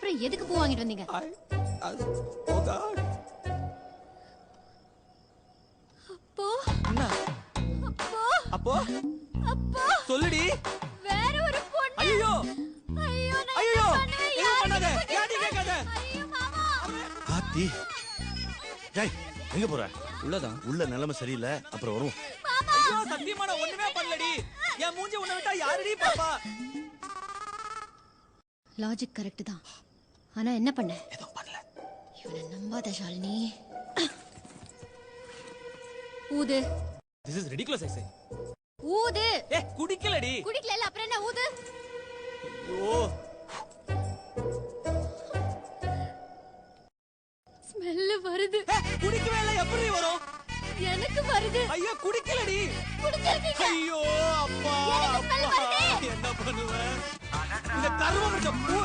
அப்புறம் எதுக்கு பூ வாங்கிட்டு வந்தீங்க? ஓ காட். அப்போ என்ன? அப்போ அப்போ அப்போ சொல்லுடி. வேற ஒரு பொண்ணு. ஐயோ ஐயோ ஐயோ என்ன பண்ணாத? யாடி கேட்காத. ஐயோ மாமா. ஆத்தி. டேய் எங்க போற? உள்ளதான். உள்ள நிலைமை சரியில்லை, அப்புறம் வருவோம். ஐயோ சத்தியமா நான் ஒண்ணுமே பண்ணலடி. என் மூஞ்சி உன்னை விட்டா யாரடி பாப்பா? லாஜிக் கரெக்ட் தான். ஆனா என்ன பண்ண? எதுவும் பண்ணல. இவனை நம்பாத ஷாலினி. ஊது. This is ridiculous I say. ஊது. குடிக்கலடி. குடிக்கல அப்புறம் என்ன ஊது? ஐயோ ஸ்மெல் வருது. குடிக்கவே இல்ல, எப்படி வரும்? எனக்கு வருது. ஐயோ குடிக்கலடி. குடிச்சிருக்கீங்க. ஐயோ அப்பா எனக்கு ஸ்மெல் வருது. என்ன பண்ணுவேன்? இந்த கருவம் இருக்க பூ